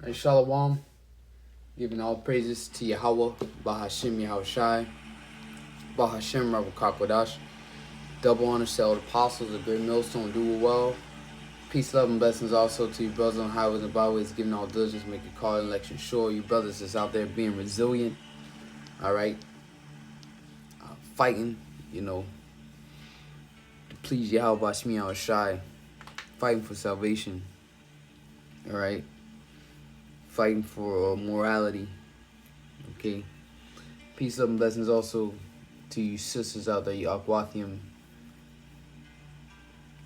Right, Shalom, giving all praises to Yahweh, Bahashim Yahushai, Bahashim Rabbakakwadash. Double honor to all the apostles, the great millstone, do it well. Peace, love, and blessings also to you brothers on highways and byways, giving all diligence, making call and election sure. You brothers that's out there being resilient, all right, fighting, you know, to please Yahweh, Bahashim Yahushai, fighting for salvation, all right, fighting for morality, okay. Peace, love, and blessings also to you sisters out there, you Akwathium,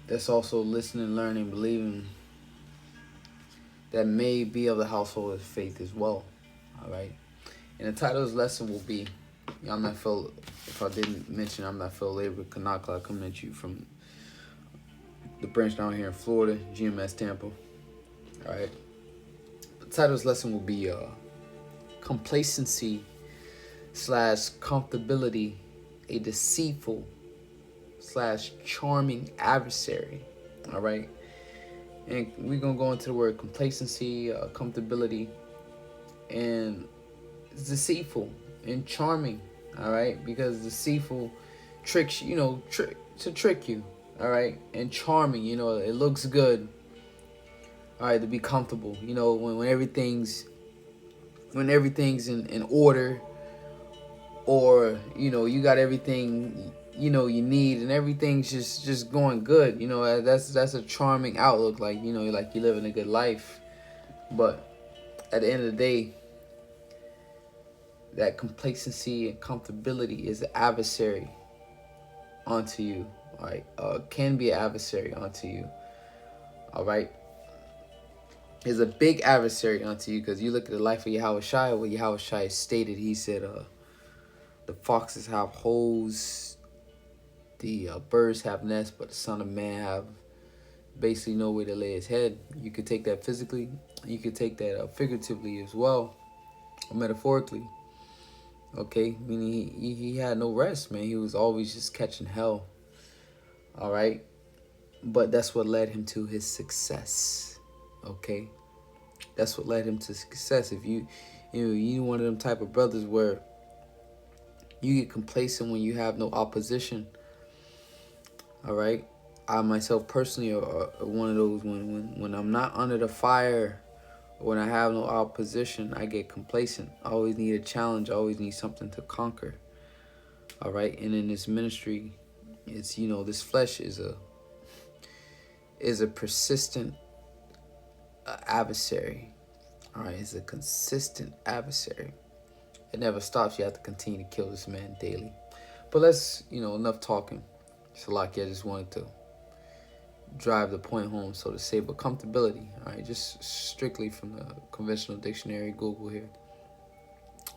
that's also listening, learning, believing, that may be of the household of faith as well. All right. And the title of this lesson will be, I'm not Phil, if I didn't mention, I'm not Phil Labor, Kanakla, coming at you from the branch down here in Florida, GMS Tampa. All right. The title of this lesson will be Complacency / Comfortability, a Deceitful / Charming Adversary. All right. And we're going to go into the word complacency, comfortability, and it's deceitful and charming, all right? Because deceitful tricks, to trick you, all right? And charming, it looks good, all right, to be comfortable, when everything's in order, or, you got everything you need, and everything's just going good. That's a charming outlook, like like you're living a good life. But at the end of the day, that complacency and comfortability is an adversary onto you. All right, can be an adversary onto you. All right, is a big adversary onto you, because you look at the life of Yahweh Shai. What Yahweh Shai stated, he said, the foxes have holes, the birds have nests, but the Son of Man have basically nowhere to lay his head. You could take that physically, you could take that figuratively as well, or metaphorically. Okay, meaning he had no rest, man. He was always just catching hell. All right, but that's what led him to his success. Okay, that's what led him to success. If you one of them type of brothers where you get complacent when you have no opposition. All right, I myself personally are one of those, when I'm not under the fire, when I have no opposition, I get complacent. I always need a challenge. I always need something to conquer. All right, and in this ministry, it's this flesh is a persistent adversary. All right, it's a consistent adversary. It never stops. You have to continue to kill this man daily. But let's enough talking. Salaki, I just wanted to drive the point home, so to say. But comfortability, all right, just strictly from the conventional dictionary, Google here.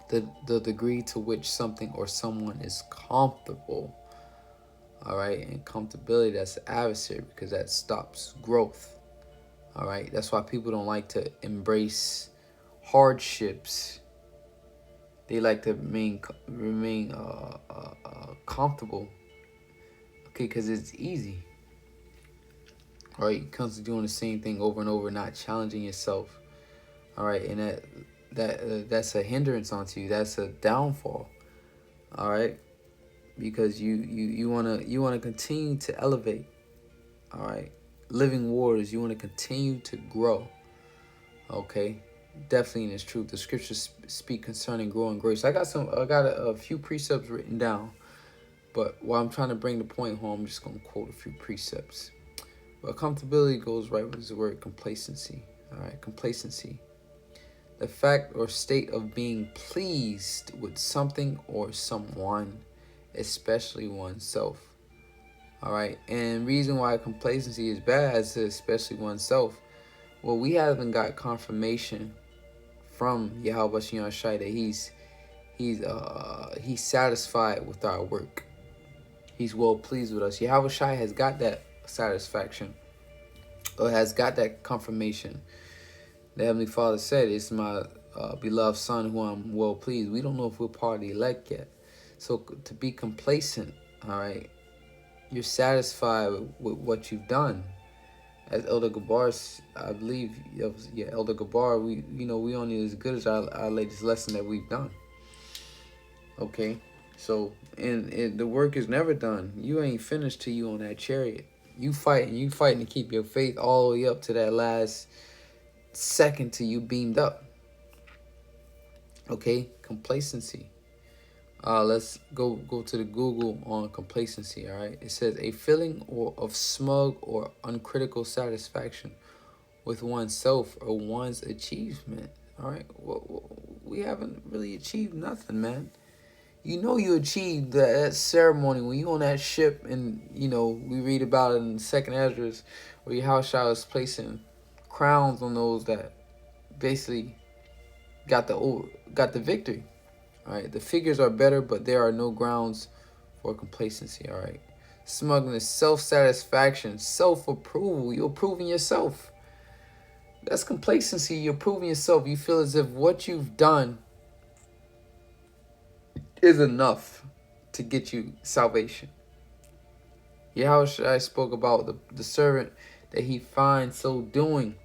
The degree to which something or someone is comfortable, all right, and comfortability, that's the adversary, because that stops growth. All right, that's why people don't like to embrace hardships. They like to remain comfortable, okay, because it's easy. All right, constantly doing the same thing over and over, not challenging yourself. All right, and that's a hindrance onto you. That's a downfall. All right, because you wanna continue to elevate. All right, living waters. You want to continue to grow. Okay, definitely in its truth. The scriptures speak concerning growing grace. I got a few precepts written down, but while I'm trying to bring the point home, I'm just gonna quote a few precepts. But comfortability goes right with the word complacency. All right, complacency. The fact or state of being pleased with something or someone, especially oneself. All right, and reason why complacency is bad, especially oneself. Well, we haven't got confirmation from Yahweh Shai that he's satisfied with our work. He's well pleased with us. Yahweh Shai has got that satisfaction, or has got that confirmation. The Heavenly Father said, "It's my beloved Son who I'm well pleased." We don't know if we're part of the elect yet. So to be complacent, all right, you're satisfied with what you've done. As Elder Gabar, I believe, Elder Gabar, we only as good as our latest lesson that we've done. Okay, so and the work is never done. You ain't finished till you on that chariot. You fighting to keep your faith all the way up to that last second till you beamed up. Okay, complacency. Let's go to the Google on complacency. All right, it says a feeling of smug or uncritical satisfaction with oneself or one's achievement. All right, well, we haven't really achieved nothing, man. You know you achieved that ceremony when you on that ship, and we read about it in Second Esdras, where Yahushua was placing crowns on those that basically got the victory. All right, the figures are better, but there are no grounds for complacency. All right, smugness, self-satisfaction, self-approval. You're approving yourself. That's complacency. You're approving yourself. You feel as if what you've done is enough to get you salvation. Yahushua spoke about the servant that he finds so doing.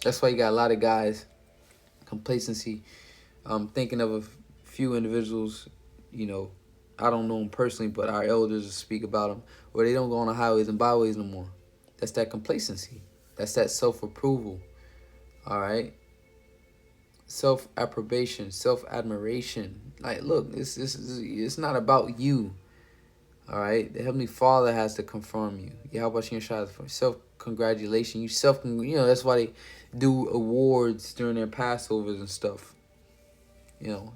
That's why you got a lot of guys, complacency. I'm thinking of a few individuals, I don't know them personally, but our elders speak about them, where they don't go on the highways and byways no more. That's that complacency. That's that self-approval. All right? Self-approbation, self-admiration. Like, look, it's not about you. All right? The Heavenly Father has to confirm you. Yahweh Shai for self-congratulation. That's why they do awards during their Passovers and stuff.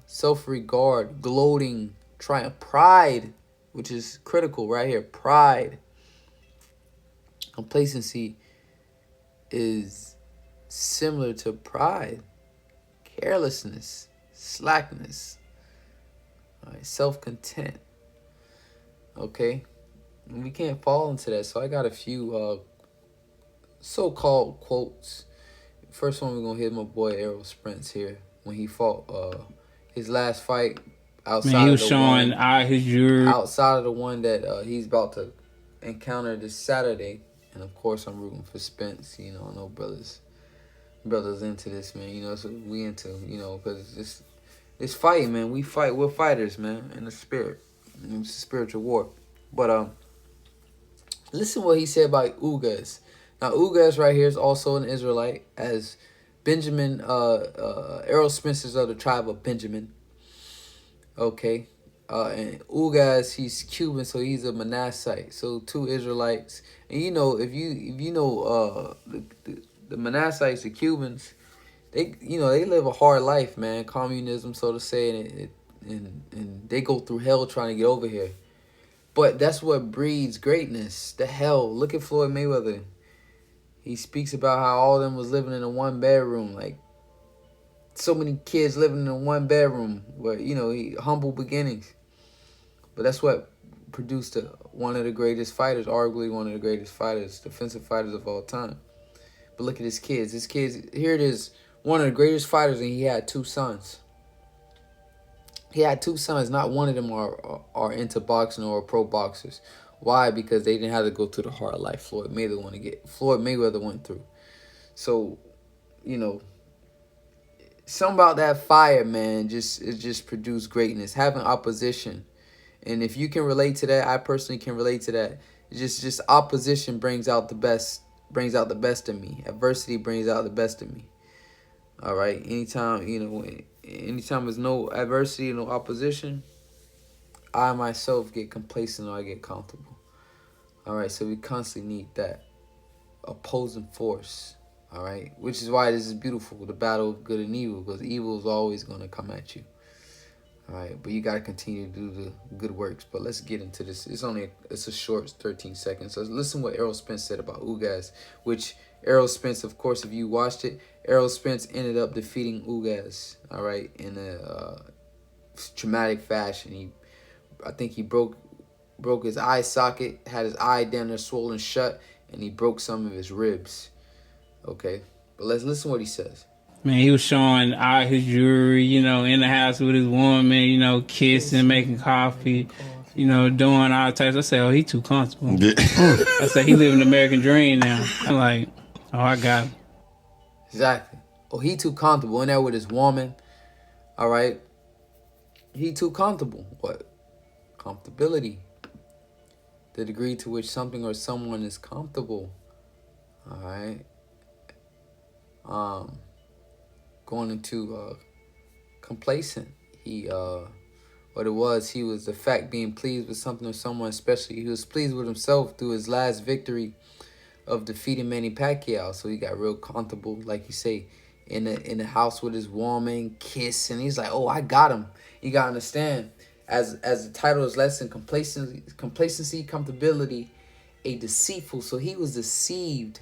Self-regard, gloating, triumph, pride, which is critical right here. Pride. Complacency is similar to pride. Carelessness, slackness, all right, self-content. Okay, and we can't fall into that. So I got a few so-called quotes. First one, we're gonna hit my boy Errol Spence here when he fought his last fight outside. Man, he was showing his jury outside of the one that he's about to encounter this Saturday. And of course, I'm rooting for Spence. I know brothers into this, man. That's what we into. Because this fight, man. We're fighters, man, in the spirit. It's a spiritual war. But listen what he said about Ugas. Now, Ugas right here is also an Israelite, as Benjamin, Errol Spence is of the tribe of Benjamin. Okay. And Ugas, he's Cuban, so he's a Manassite. So two Israelites. And if you know the Manassites, the Cubans, they live a hard life, man. Communism, so to say, and they go through hell trying to get over here. But that's what breeds greatness. The hell. Look at Floyd Mayweather. He speaks about how all of them was living in a one bedroom, like so many kids living in a one bedroom, where humble beginnings. But that's what produced one of the greatest fighters, arguably one of the greatest fighters, defensive fighters of all time. But look at his kids. His kids, here it is, one of the greatest fighters, and he had two sons. He had two sons. Not one of them are into boxing or pro boxers. Why? Because they didn't have to go through the hard life Floyd Mayweather went through. So, something about that fire, man, it just produced greatness. Having opposition. And if you can relate to that, I personally can relate to that. Just opposition brings out the best in me. Adversity brings out the best in me. All right. Anytime there's no adversity, no opposition, I myself get complacent or I get comfortable. All right. So we constantly need that opposing force. All right. Which is why this is beautiful, the battle of good and evil, because evil is always going to come at you. All right, but you got to continue to do the good works. But let's get into this. It's a short 13 seconds. So listen what Errol Spence said about Ugas, which Errol Spence, of course, if you watched it, Errol Spence ended up defeating Ugas, all right, in a traumatic fashion. I think he broke his eye socket, had his eye down there swollen shut, and he broke some of his ribs. Okay, but let's listen what he says. Man, he was showing out his jewelry, in the house with his woman, kissing, making coffee. doing all types. I say, oh, he too comfortable. Yeah. I say, he living the American dream now. I'm like, oh, I got him. Exactly. Oh, he too comfortable in there with his woman. All right. He too comfortable. What? Comfortability. The degree to which something or someone is comfortable. All right. Going into complacent. What it was, he was the fact being pleased with something or someone, especially he was pleased with himself through his last victory of defeating Manny Pacquiao. So he got real comfortable, like you say, in the house with his woman, kissing. He's like, oh, I got him. You gotta understand, as the title is lesson, complacency, comfortability, a deceitful. So he was deceived.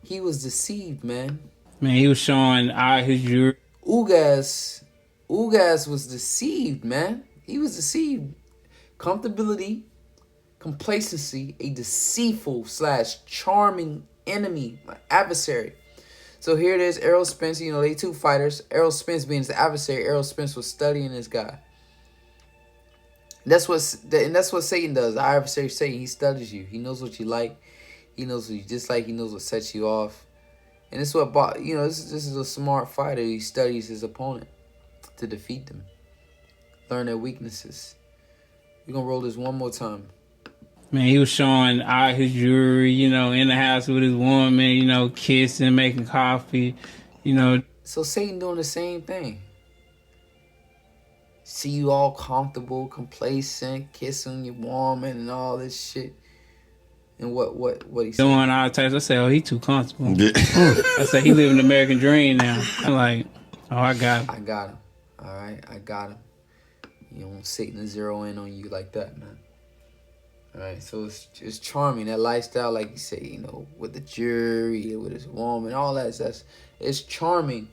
He was deceived, man. Man, he was showing all his jewelry. Ugas was deceived, man. He was deceived. Comfortability, complacency, a deceitful / charming enemy, adversary. So here it is, Errol Spence, they two fighters. Errol Spence being his adversary. Errol Spence was studying this guy. That's what Satan does. The adversary Satan, he studies you. He knows what you like. He knows what you dislike. He knows what sets you off. And this is what, this is a smart fighter. He studies his opponent to defeat them. Learn their weaknesses. We're going to roll this one more time. Man, he was showing all his jewelry, in the house with his woman, kissing, making coffee, So Satan doing the same thing. See you all comfortable, complacent, kissing your woman and all this shit. And what he said? Doing all types. I say, oh, he too comfortable. Yeah. I say, he living the American dream now. I'm like, oh, I got him. I got him. All right, I got him. You don't want Satan to zero in on you like that, man. All right, so it's charming, that lifestyle, like you say, with the jury, with his woman, all that. It's charming.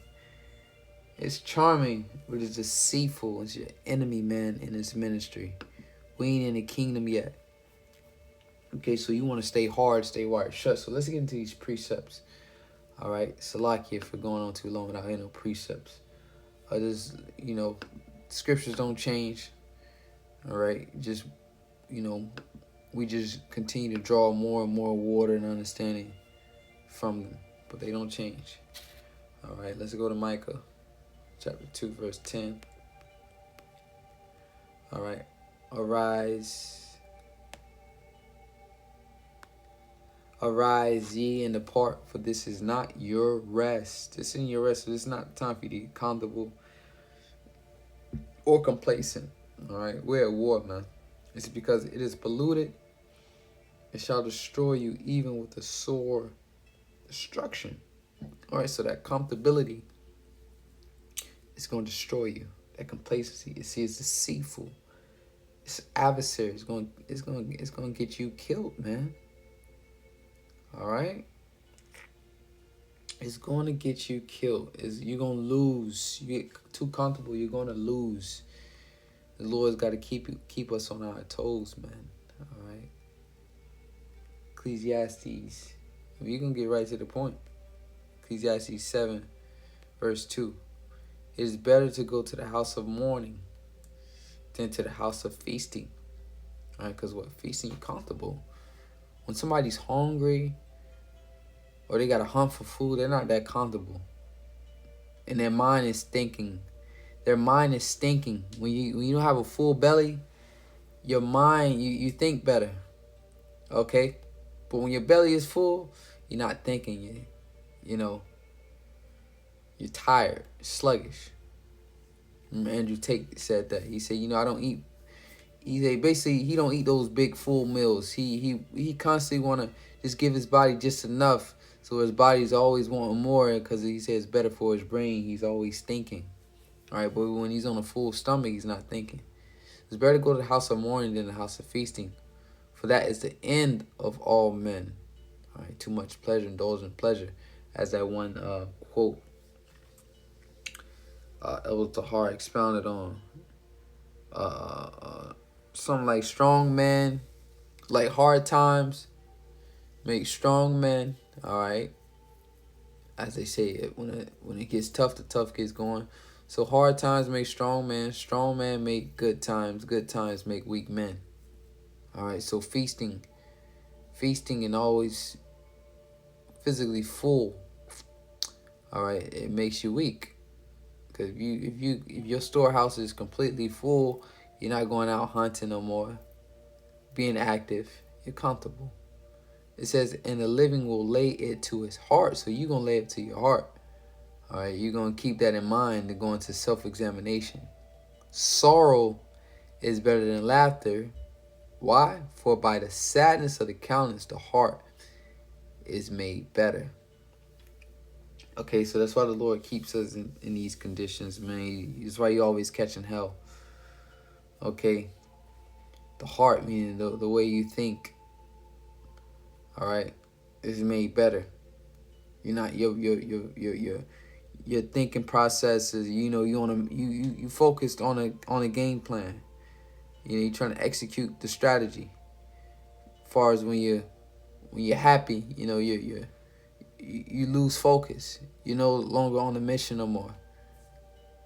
It's charming, but it's deceitful. It's your enemy, man, in this ministry. We ain't in the kingdom yet. Okay, so you want to stay hard, stay wired shut. So let's get into these precepts. All right, Salakia for going on too long without no precepts. Scriptures don't change. All right, just, we just continue to draw more and more water and understanding from them, but they don't change. All right, let's go to Micah, chapter 2, verse 10. All right, Arise ye and depart, for this is not your rest. This isn't your rest. So this is not time for you to get comfortable or complacent. All right, we're at war, man. It's because it is polluted. It shall destroy you even with a sore destruction. All right, so that comfortability is going to destroy you. That complacency, it's deceitful. It's adversary. It's going to get you killed, man. All right, it's going to get you killed. You're going to lose. You get too comfortable, you're going to lose. The Lord's got to keep us on our toes, man. All right. Ecclesiastes. You're going to get right to the point. Ecclesiastes 7, verse 2. It is better to go to the house of mourning than to the house of feasting. All right, because feasting, you're comfortable. When somebody's hungry or they got to hunt for food, they're not that comfortable. And their mind is thinking. Their mind is stinking. When you don't have a full belly, your mind, you think better. Okay? But when your belly is full, you're not thinking. You're tired, sluggish. Andrew Tate said that. He said, I don't eat. He said basically he don't eat those big full meals. He constantly want to just give his body just enough, so his body's always wanting more, because he says it's better for his brain. He's always thinking. All right, but when he's on a full stomach, he's not thinking. It's better to go to the house of mourning than the house of feasting, for that is the end of all men. All right, too much pleasure, indulging pleasure, as that one quote Elder Tahar expounded on. Something like strong men, like hard times, make strong men. All right, as they say, when it gets tough, the tough gets going. So hard times make strong men make good times make weak men. All right, so feasting and always physically full, all right, it makes you weak. Because if your storehouse is completely full, you're not going out hunting no more, being active, you're comfortable. It says, and the living will lay it to his heart. So you're going to lay it to your heart. All right, you're going to keep that in mind and go into self-examination. Sorrow is better than laughter. Why? For by the sadness of the countenance, the heart is made better. Okay, so that's why the Lord keeps us in these conditions, man. That's why you always catching hell. Okay, the heart, meaning the way you think, all right, is made better. You're not your thinking processes. You focused on a game plan. You're trying to execute the strategy. As far as when you're happy, you lose focus. You're no longer on the mission no more.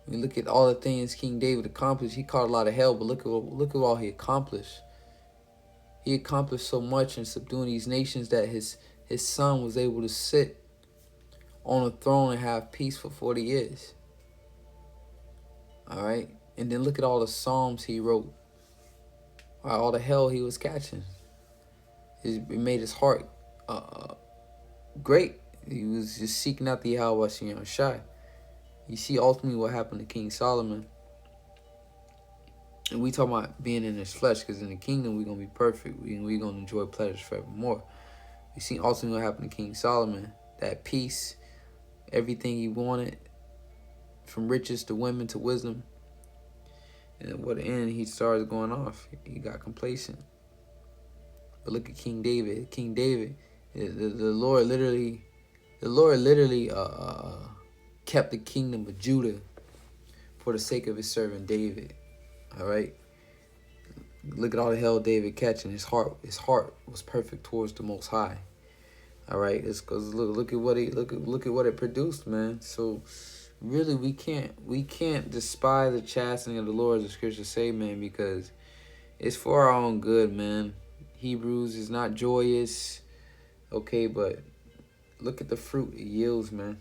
When you look at all the things King David accomplished, he caught a lot of hell, but look at all he accomplished. He accomplished so much in subduing these nations that his son was able to sit on a throne and have peace for 40 years. All right? And then look at all the psalms he wrote. All the hell he was catching. It made his heart great. He was just seeking out the Yahweh Shai. You see ultimately what happened to King Solomon. And we talk about being in his flesh, because in the kingdom we're going to be perfect. We're going to enjoy pleasures forevermore. You see ultimately what happened to King Solomon. That peace, everything he wanted, from riches to women to wisdom. And at the end, he started going off. He got complacent. But look at King David. King David, the Lord literally kept the kingdom of Judah for the sake of his servant David. All right. Look at all the hell David catching. His heart was perfect towards the Most High. All right. It's because look at what it produced, man. So really, we can't despise the chastening of the Lord, as the scriptures say, man, because it's for our own good, man. Hebrews is not joyous, okay, but look at the fruit it yields, man.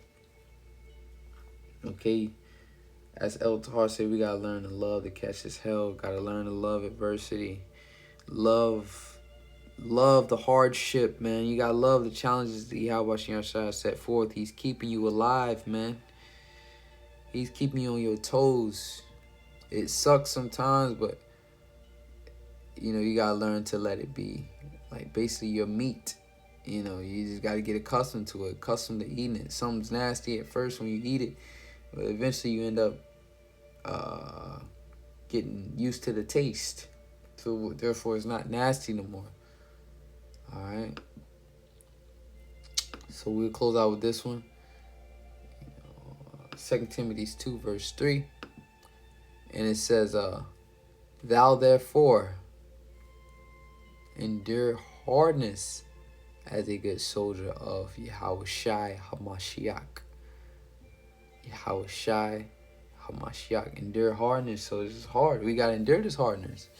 Okay, as El Tahar said, we gotta learn to love to catch this hell. Gotta learn to love adversity, love the hardship, man. You gotta love the challenges that Yahweh Shai set forth. He's keeping you alive, man. He's keeping you on your toes. It sucks sometimes, but you gotta learn to let it be. Like basically your meat. You just gotta get accustomed to it, accustomed to eating it. Something's nasty at first when you eat it, but eventually you end up getting used to the taste. So therefore it's not nasty no more. Alright. So we'll close out with this one. 2 Timothy 2 verse 3. And it says, thou therefore endure hardness as a good soldier of Yahweh Shai HaMashiach. Yahweh Shai HaMashiach. Endure hardness. So this is hard. We got to endure this hardness.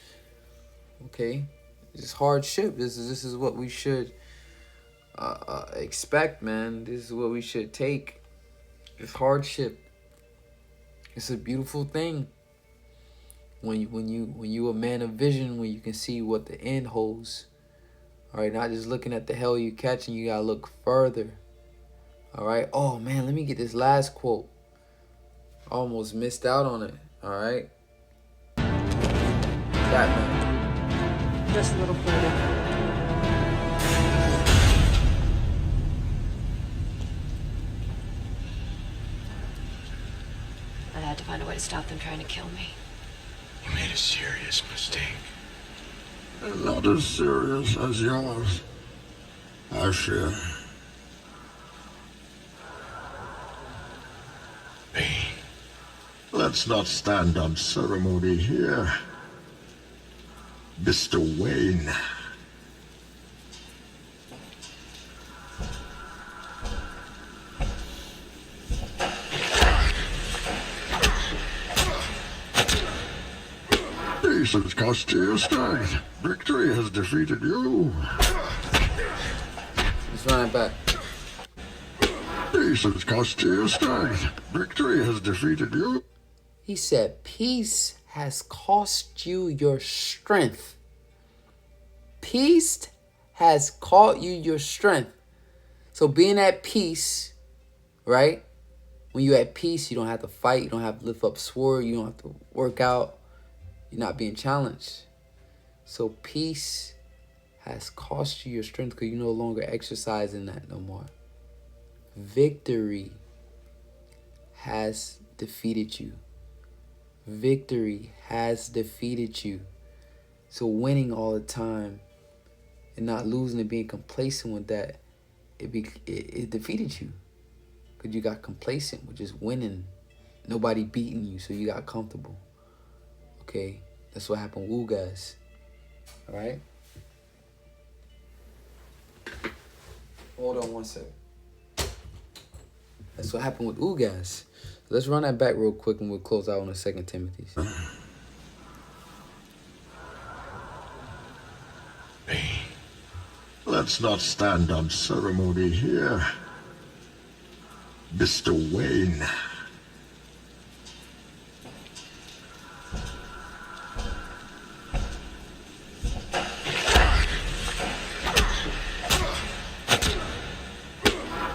Okay? This hardship. This is what we should expect, man. This is what we should take. This hardship. It's a beautiful thing. When you a man of vision, when you can see what the end holds. All right, not just looking at the hell you catching, you gotta look further. All right. Oh man, let me get this last quote. Almost missed out on it. All right. That man. Just a little further. I had to find a way to stop them trying to kill me. You made a serious mistake. Not as serious as yours, Asher. Pain. Let's not stand on ceremony here. Mr. Wayne. Peace has cost you your strength. Victory has defeated you. Let's run it back. Peace has cost you your strength. Victory has defeated you. He said, peace has cost you your strength. Peace has cost you your strength. So being at peace, right? When you're at peace, you don't have to fight. You don't have to lift up sword. You don't have to work out. You're not being challenged. So peace has cost you your strength because you're no longer exercising that no more. Victory has defeated you. Victory has defeated you. So winning all the time and not losing and being complacent with that, it defeated you. Because you got complacent with just winning. Nobody beating you, so you got comfortable. Okay? That's what happened with you guys. Alright? Hold on one second. That's what happened with Ugas. Let's run that back real quick and we'll close out on the 2 Timothy. Pain. Let's not stand on ceremony here. Mr. Wayne.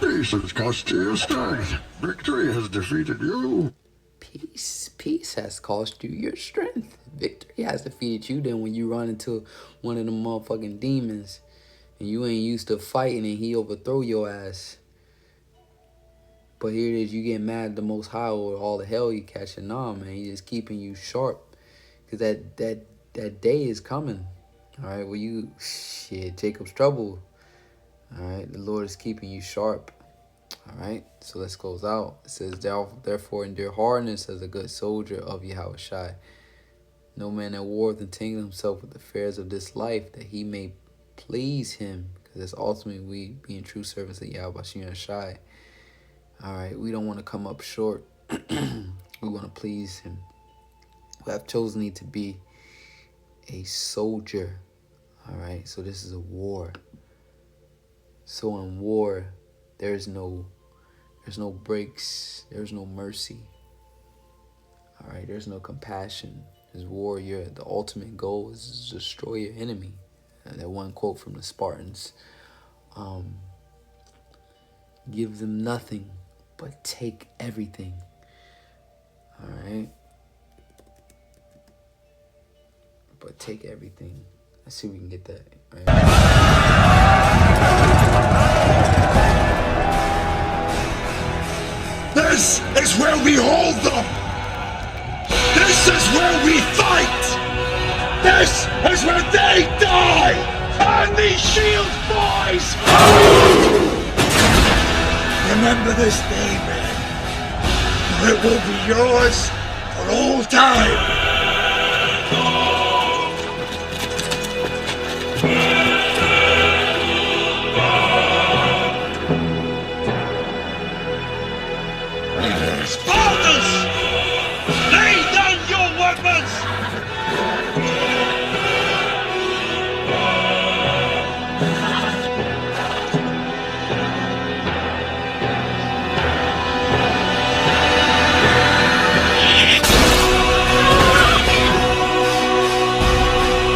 Peace has cost you your strength. Victory has defeated you. Peace has cost you your strength. Victory has defeated you. Then when you run into one of them motherfucking demons and you ain't used to fighting and he overthrow your ass. But here it is, you get mad at the Most High or all the hell you catching. Nah, man, he just keeping you sharp. Because that day is coming. All right, well, Jacob's trouble. All right, the Lord is keeping you sharp. All right, so let's close out. It says, therefore endure hardness as a good soldier of Yahushua. No man that warreth entangle himself with the affairs of this life, that he may please him. Because that's ultimately we being true servants of Yahushua. All right, we don't want to come up short. We want to please him. We have chosen to be a soldier. All right, so this is a war. So in war, there's no breaks. There's no mercy. All right, there's no compassion. As warrior, the ultimate goal is to destroy your enemy. And that one quote from the Spartans, give them nothing, but take everything. All right? But take everything. Let's see if we can get that. Right? This is where we hold them! This is where we fight! This is where they die! And these shields, boys! Remember this day, man. It will be yours for all time! Spartans! Lay down your weapons!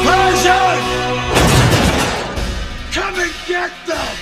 Persian! Come and get them!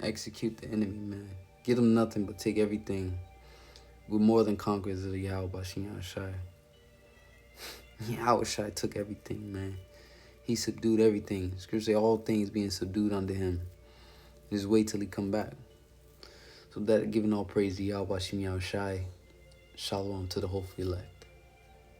Execute the enemy, man. Give them nothing but take everything. We're more than conquerors of the Yahushua. Yahushua took everything, man. He subdued everything. Scripture say all things being subdued under him. Just wait till he come back. So that giving all praise to Yahweh Shem Shai. Shalom to the hopefully elect.